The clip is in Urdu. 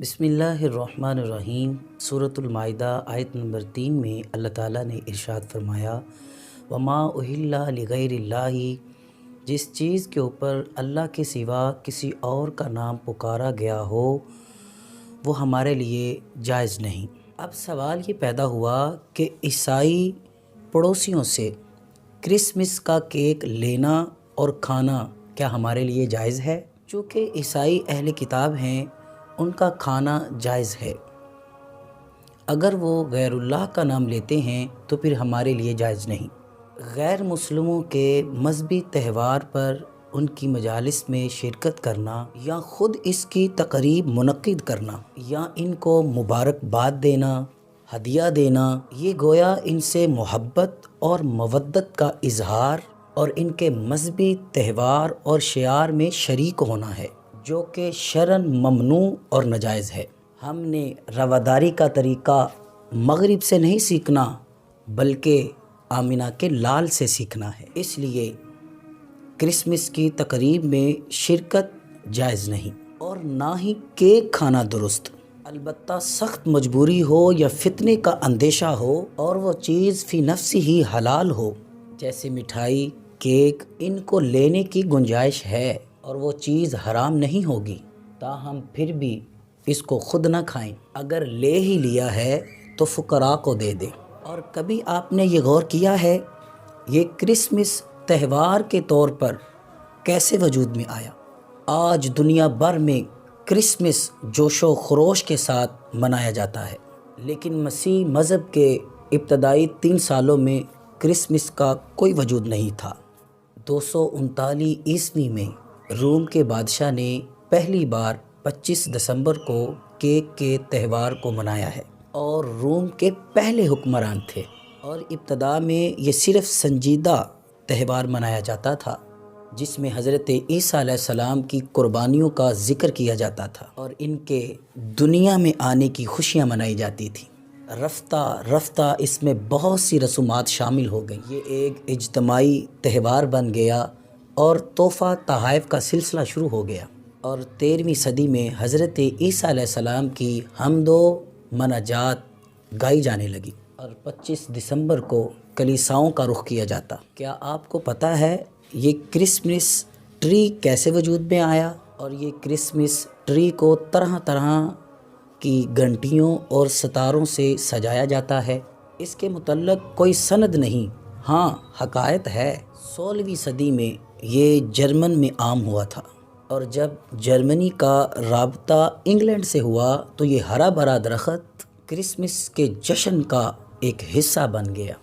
بسم اللہ الرحمن الرحیم۔ سورۃ المائدہ آیت نمبر 3 میں اللہ تعالیٰ نے ارشاد فرمایا وما اہل لغیر اللہ، جس چیز کے اوپر اللہ کے سوا کسی اور کا نام پکارا گیا ہو وہ ہمارے لیے جائز نہیں۔ اب سوال یہ پیدا ہوا کہ عیسائی پڑوسیوں سے کرسمس کا کیک لینا اور کھانا کیا ہمارے لیے جائز ہے؟ چونکہ عیسائی اہل کتاب ہیں، ان کا کھانا جائز ہے۔ اگر وہ غیر اللہ کا نام لیتے ہیں تو پھر ہمارے لیے جائز نہیں۔ غیر مسلموں کے مذہبی تہوار پر ان کی مجالس میں شرکت کرنا یا خود اس کی تقریب منعقد کرنا یا ان کو مبارکباد دینا، ہدیہ دینا، یہ گویا ان سے محبت اور مودت کا اظہار اور ان کے مذہبی تہوار اور شعار میں شریک ہونا ہے، جو کہ شرعاً ممنوع اور ناجائز ہے۔ ہم نے رواداری کا طریقہ مغرب سے نہیں سیکھنا بلکہ آمنہ کے لال سے سیکھنا ہے۔ اس لیے کرسمس کی تقریب میں شرکت جائز نہیں اور نہ ہی کیک کھانا درست، البتہ سخت مجبوری ہو یا فتنے کا اندیشہ ہو اور وہ چیز فی نفسی ہی حلال ہو، جیسے مٹھائی، کیک، ان کو لینے کی گنجائش ہے اور وہ چیز حرام نہیں ہوگی، تاہم پھر بھی اس کو خود نہ کھائیں۔ اگر لے ہی لیا ہے تو فقراء کو دے دیں۔ اور کبھی آپ نے یہ غور کیا ہے یہ کرسمس تہوار کے طور پر کیسے وجود میں آیا؟ آج دنیا بھر میں کرسمس جوش و خروش کے ساتھ منایا جاتا ہے، لیکن مسیح مذہب کے ابتدائی 3 سالوں میں کرسمس کا کوئی وجود نہیں تھا۔ 239 عیسوی میں روم کے بادشاہ نے پہلی بار 25 دسمبر کو کیک کے تہوار کو منایا ہے اور روم کے پہلے حکمران تھے، اور ابتدا میں یہ صرف سنجیدہ تہوار منایا جاتا تھا جس میں حضرت عیسیٰ علیہ السلام کی قربانیوں کا ذکر کیا جاتا تھا اور ان کے دنیا میں آنے کی خوشیاں منائی جاتی تھیں۔ رفتہ رفتہ اس میں بہت سی رسومات شامل ہو گئیں، یہ ایک اجتماعی تہوار بن گیا اور تحفہ تحائف کا سلسلہ شروع ہو گیا، اور 13ویں صدی میں حضرت عیسیٰ علیہ السلام کی حمد و مناجات گائی جانے لگی اور 25 دسمبر کو کلیساؤں کا رخ کیا جاتا۔ کیا آپ کو پتہ ہے یہ کرسمس ٹری کیسے وجود میں آیا؟ اور یہ کرسمس ٹری کو طرح طرح کی گھنٹیوں اور ستاروں سے سجایا جاتا ہے۔ اس کے متعلق کوئی سند نہیں، ہاں حکایت ہے۔ 16ویں صدی میں یہ جرمن میں عام ہوا تھا، اور جب جرمنی کا رابطہ انگلینڈ سے ہوا تو یہ ہرا بھرا درخت کرسمس کے جشن کا ایک حصہ بن گیا۔